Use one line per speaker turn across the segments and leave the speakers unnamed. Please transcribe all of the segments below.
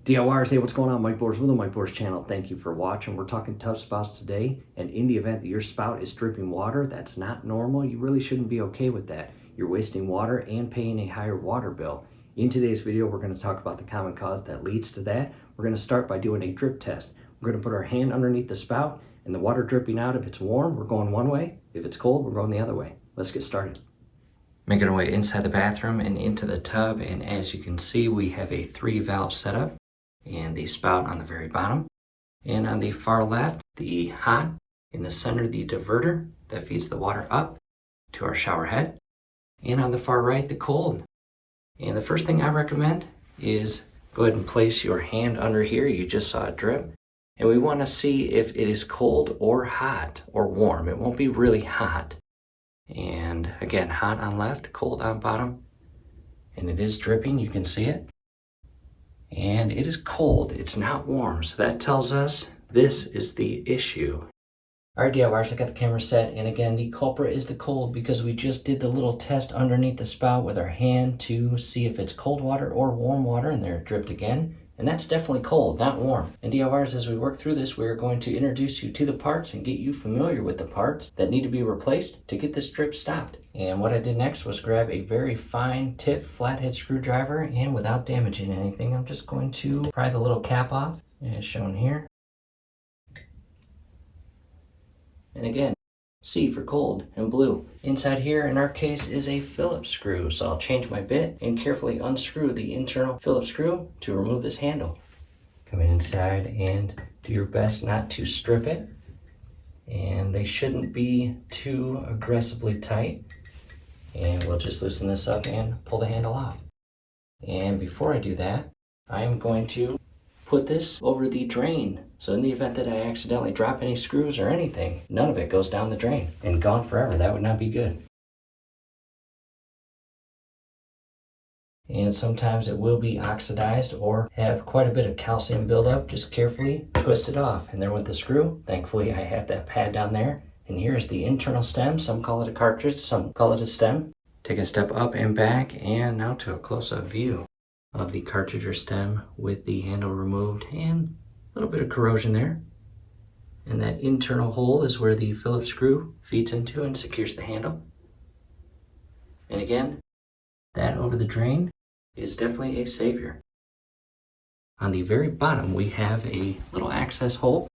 DIYers, hey, what's going on? Mike Boers with the Mike Boers channel. Thank you for watching. We're talking tough spouts today, and in the event that your spout is dripping water, that's not normal. You really shouldn't be okay with that. You're wasting water and paying a higher water bill. In today's video, we're going to talk about the common cause that leads to that. We're going to start by doing a drip test. We're going to put our hand underneath the spout, and the water dripping out, if it's warm, we're going one way. If it's cold, we're going the other way. Let's get started. Making our way inside the bathroom and into the tub, and as you can see, we have a 3-valve setup and the spout on the very bottom. And on the far left, the hot. In the center, the diverter that feeds the water up to our shower head. And on the far right, the cold. And the first thing I recommend is go ahead and place your hand under here. You just saw a drip. And we want to see if it is cold or hot or warm. It won't be really hot. And again, hot on left, cold on bottom. And it is dripping, you can see it. And it is cold, it's not warm. So that tells us this is the issue. Alright DIYers, I got the camera set, and again, the culprit is the cold because we just did the little test underneath the spout with our hand to see if it's cold water or warm water, and there it dripped again. And that's definitely cold, not warm. And DIYers, as we work through this, we're going to introduce you to the parts and get you familiar with the parts that need to be replaced to get this drip stopped. And what I did next was grab a very fine tip flathead screwdriver, and without damaging anything, I'm just going to pry the little cap off, as shown here. And again, C for cold and blue. Inside here, in our case, is a Phillips screw. So I'll change my bit and carefully unscrew the internal Phillips screw to remove this handle. Come inside and do your best not to strip it. And they shouldn't be too aggressively tight. And we'll just loosen this up and pull the handle off. And before I do that, I'm going to put this over the drain. So in the event that I accidentally drop any screws or anything, none of it goes down the drain and gone forever. That would not be good. And sometimes it will be oxidized or have quite a bit of calcium buildup. Just carefully twist it off. And there went the screw. Thankfully, I have that pad down there. And here's the internal stem. Some call it a cartridge, some call it a stem. Take a step up and back, and now to a close-up view of the cartridge or stem with the handle removed and a little bit of corrosion there. And that internal hole is where the Phillips screw feeds into and secures the handle. And again, that over the drain is definitely a savior. On the very bottom, we have a little access hole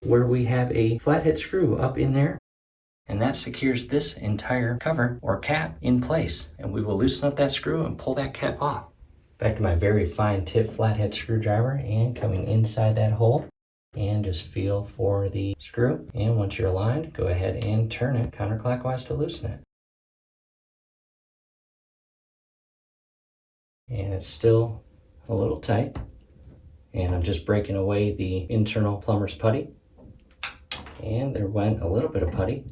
where we have a flathead screw up in there, and that secures this entire cover or cap in place. And we will loosen up that screw and pull that cap off. Back to my very fine tip flathead screwdriver, and coming inside that hole, and just feel for the screw. And once you're aligned, go ahead and turn it counterclockwise to loosen it. And it's still a little tight. And I'm just breaking away the internal plumber's putty. And there went a little bit of putty.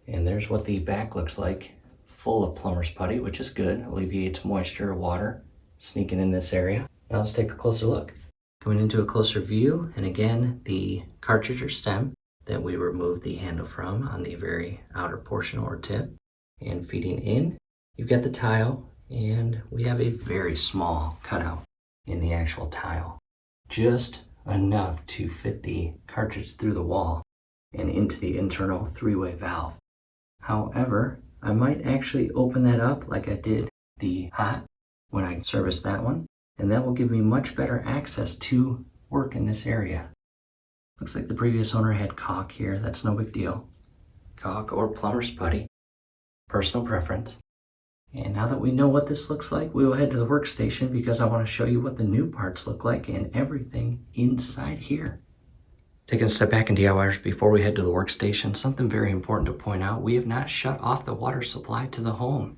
And there's what the back looks like, full of plumber's putty, which is good. Alleviates moisture or water sneaking in this area. Now let's take a closer look. Coming into a closer view, and again, the cartridge or stem that we removed the handle from on the very outer portion or tip. And feeding in, you've got the tile, and we have a very small cutout in the actual tile. Just enough to fit the cartridge through the wall and into the internal 3-way valve. However, I might actually open that up like I did the hot when I serviced that one, and that will give me much better access to work in this area. Looks like the previous owner had caulk here. That's no big deal. Caulk or plumber's putty, personal preference. And now that we know what this looks like, we will head to the workstation because I want to show you what the new parts look like and everything inside here. Taking a step back in DIYers before we head to the workstation, something very important to point out: we have not shut off the water supply to the home.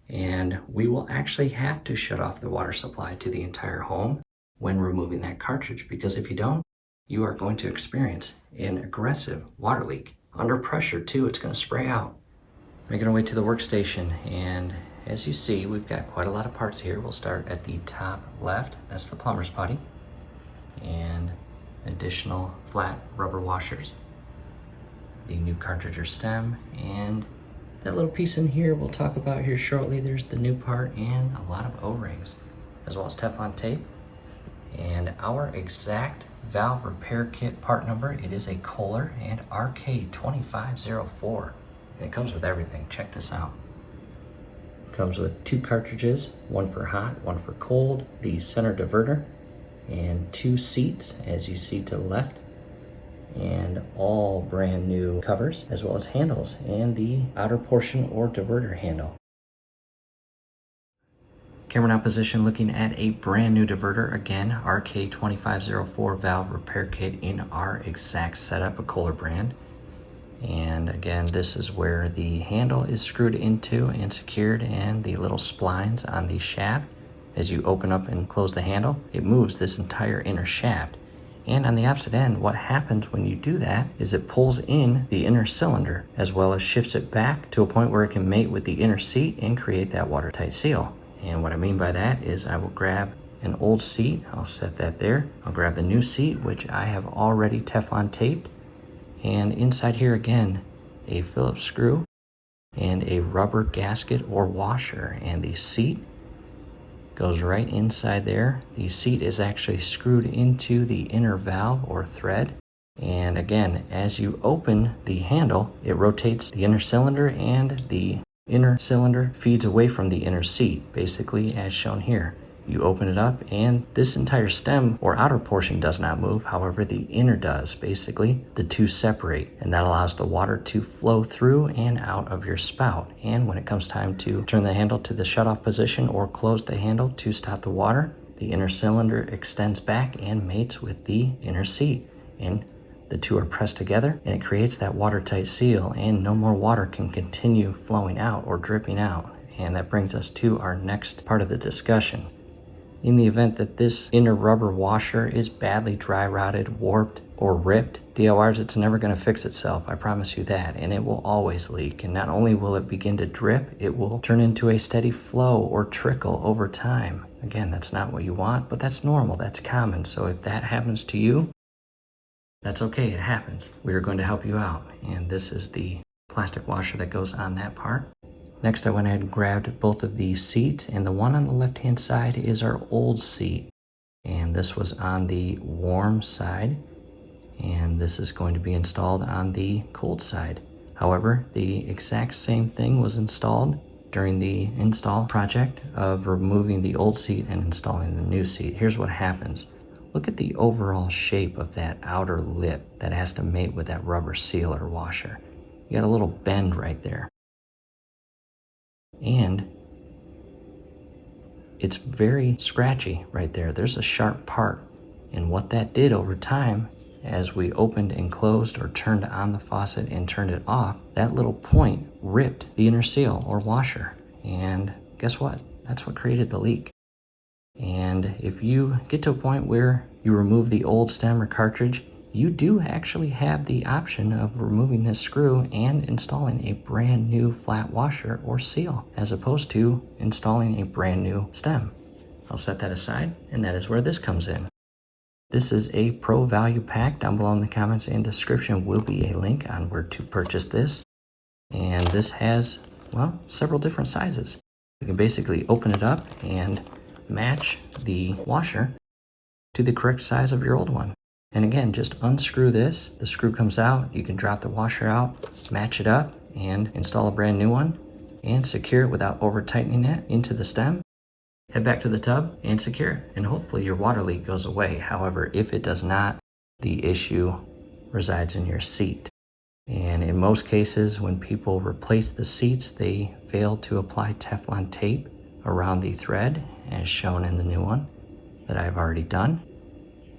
And we will actually have to shut off the water supply to the entire home when removing that cartridge, because if you don't, you are going to experience an aggressive water leak. Under pressure too, it's going to spray out. Making our way to the workstation, and as you see, we've got quite a lot of parts here. We'll start at the top left. That's the plumber's putty. And additional flat rubber washers, the new cartridge or stem, and that little piece in here we'll talk about here shortly. There's the new part and a lot of O-rings, as well as Teflon tape And our exact valve repair kit part number, it is a Kohler and RK2504. And it comes with everything. Check this out. It comes with 2 cartridges, one for hot, one for cold, the center diverter, and 2 seats, as you see to the left, and all brand new covers, as well as handles, and the outer portion or diverter handle. Camera now position looking at a brand new diverter, again, RK2504 Valve repair kit in our exact setup, a Kohler brand. And again, this is where the handle is screwed into and secured, and the little splines on the shaft. As you open up and close the handle, it moves this entire inner shaft. And on the opposite end, what happens when you do that is it pulls in the inner cylinder, as well as shifts it back to a point where it can mate with the inner seat and create that watertight seal. And what I mean by that is I will grab an old seat, I'll set that there. I'll grab the new seat, which I have already Teflon taped. And inside here again, a Phillips screw and a rubber gasket or washer. And the seat goes right inside there. The seat is actually screwed into the inner valve or thread. And again, as you open the handle, it rotates the inner cylinder, and the inner cylinder feeds away from the inner seat, basically as shown here. You open it up and this entire stem or outer portion does not move, however the inner does. Basically, the two separate, and that allows the water to flow through and out of your spout. And when it comes time to turn the handle to the shutoff position or close the handle to stop the water, the inner cylinder extends back and mates with the inner seat. And the two are pressed together and it creates that watertight seal, and no more water can continue flowing out or dripping out. And that brings us to our next part of the discussion. In the event that this inner rubber washer is badly dry rotted, warped, or ripped, DIYers, it's never going to fix itself, I promise you that, and it will always leak. And not only will it begin to drip, it will turn into a steady flow or trickle over time. Again, that's not what you want, but that's normal, that's common. So if that happens to you, that's okay, it happens. We are going to help you out. And this is the plastic washer that goes on that part. Next, I went ahead and grabbed both of these seats, and the one on the left-hand side is our old seat. And this was on the warm side, and this is going to be installed on the cold side. However, the exact same thing was installed during the install project of removing the old seat and installing the new seat. Here's what happens. Look at the overall shape of that outer lip that has to mate with that rubber seal or washer. You got a little bend right there. And it's very scratchy right there. There's a sharp part. And what that did over time, as we opened and closed or turned on the faucet and turned it off, that little point ripped the inner seal or washer. And guess what? That's what created the leak. And if you get to a point where you remove the old stem or cartridge, you do actually have the option of removing this screw and installing a brand new flat washer or seal, as opposed to installing a brand new stem. I'll set that aside, and that is where this comes in. This is a Pro Value Pack. Down below in the comments and description will be a link on where to purchase this. And this has, well, several different sizes. You can basically open it up and match the washer to the correct size of your old one. And again, just unscrew this, the screw comes out, you can drop the washer out, match it up, and install a brand new one, and secure it without over tightening it into the stem. Head back to the tub and secure it, and hopefully your water leak goes away. However, if it does not, the issue resides in your seat. And in most cases, when people replace the seats, they fail to apply Teflon tape around the thread, as shown in the new one that I've already done.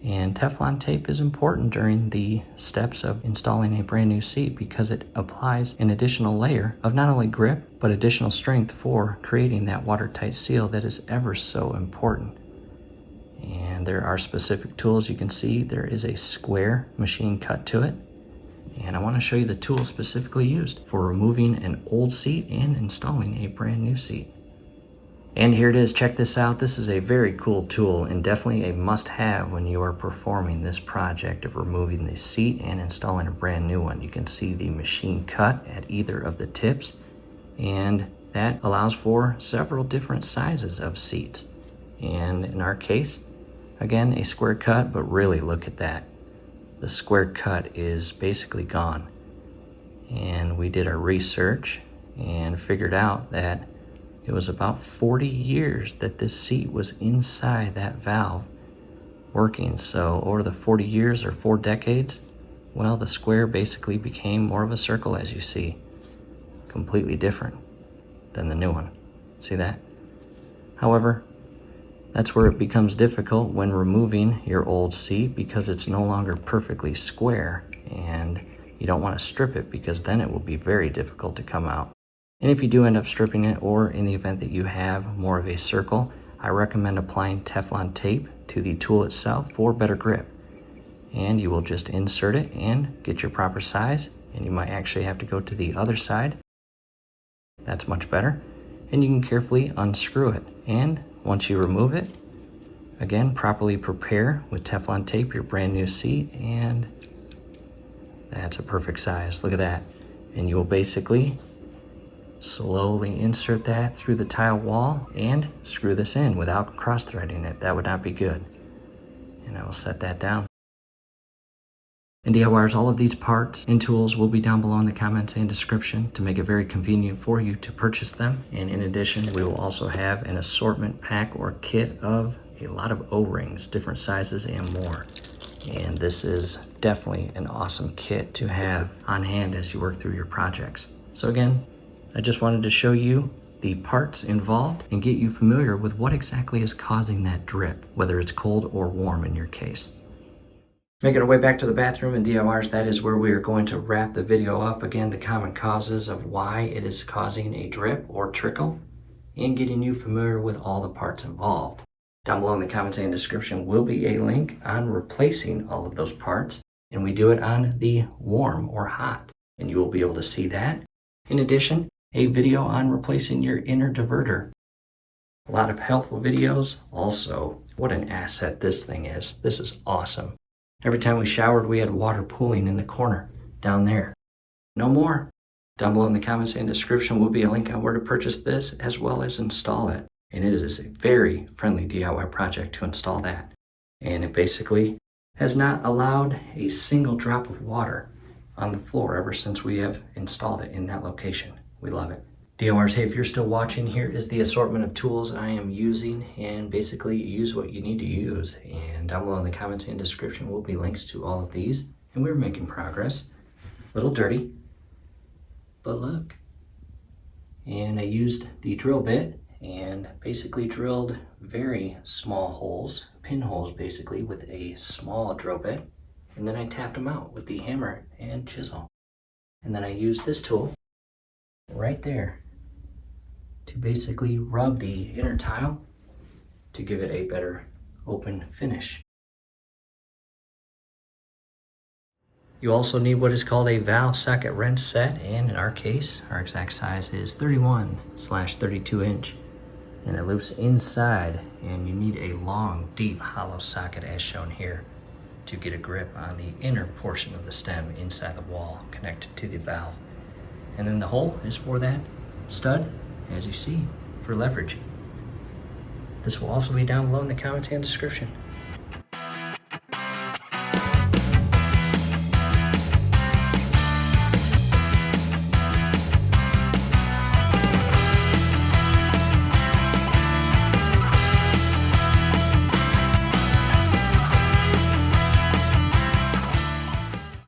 And Teflon tape is important during the steps of installing a brand new seat because it applies an additional layer of not only grip, but additional strength for creating that watertight seal that is ever so important. And there are specific tools. You can see there is a square machine cut to it. And I want to show you the tool specifically used for removing an old seat and installing a brand new seat. And here it is, check this out. This is a very cool tool and definitely a must-have when you are performing this project of removing the seat and installing a brand new one. You can see the machine cut at either of the tips, and that allows for several different sizes of seats. And in our case, again, a square cut, but really look at that. The square cut is basically gone. And we did our research and figured out that it was about 40 years that this seat was inside that valve working. So over the 40 years or 4 decades, well, the square basically became more of a circle, as you see. Completely different than the new one. See that? However, that's where it becomes difficult when removing your old seat, because it's no longer perfectly square, and you don't want to strip it because then it will be very difficult to come out. And if you do end up stripping it, or in the event that you have more of a circle, I recommend applying Teflon tape to the tool itself for better grip. And you will just insert it and get your proper size, and you might actually have to go to the other side. That's much better. And you can carefully unscrew it. And once you remove it, again, properly prepare with Teflon tape your brand new seat, and that's a perfect size. Look at that. And you will basically slowly insert that through the tile wall and screw this in without cross-threading it. That would not be good. And I will set that down. And DIYers, all of these parts and tools will be down below in the comments and description to make it very convenient for you to purchase them. And in addition, we will also have an assortment pack or kit of a lot of O-rings, different sizes and more. And this is definitely an awesome kit to have on hand as you work through your projects. So again, I just wanted to show you the parts involved and get you familiar with what exactly is causing that drip, whether it's cold or warm in your case. Making our way back to the bathroom, and DIYers, that is where we are going to wrap the video up. Again, the common causes of why it is causing a drip or trickle, and getting you familiar with all the parts involved. Down below in the comments and description will be a link on replacing all of those parts, and we do it on the warm or hot, and you will be able to see that. In addition, a video on replacing your inner diverter. A lot of helpful videos. Also, what an asset this thing is. This is awesome. Every time we showered, we had water pooling in the corner down there. No more. Down below in the comments and description will be a link on where to purchase this as well as install it. And it is a very friendly DIY project to install that. And it basically has not allowed a single drop of water on the floor ever since we have installed it in that location. We love it. DIYers, hey, if you're still watching, here is the assortment of tools I am using, and basically use what you need to use. And down below in the comments and description will be links to all of these. And we're making progress. A little dirty, but look. And I used the drill bit and basically drilled very small holes, pinholes basically, with a small drill bit. And then I tapped them out with the hammer and chisel. And then I used this tool right there to basically rub the inner tile to give it a better open finish. You also need what is called a valve socket wrench set, and in our case, our exact size is 31/32 inch, and it loops inside, and you need a long, deep, hollow socket as shown here to get a grip on the inner portion of the stem inside the wall connected to the valve. And then the hole is for that stud, as you see, for leverage. This will also be down below in the comments and description.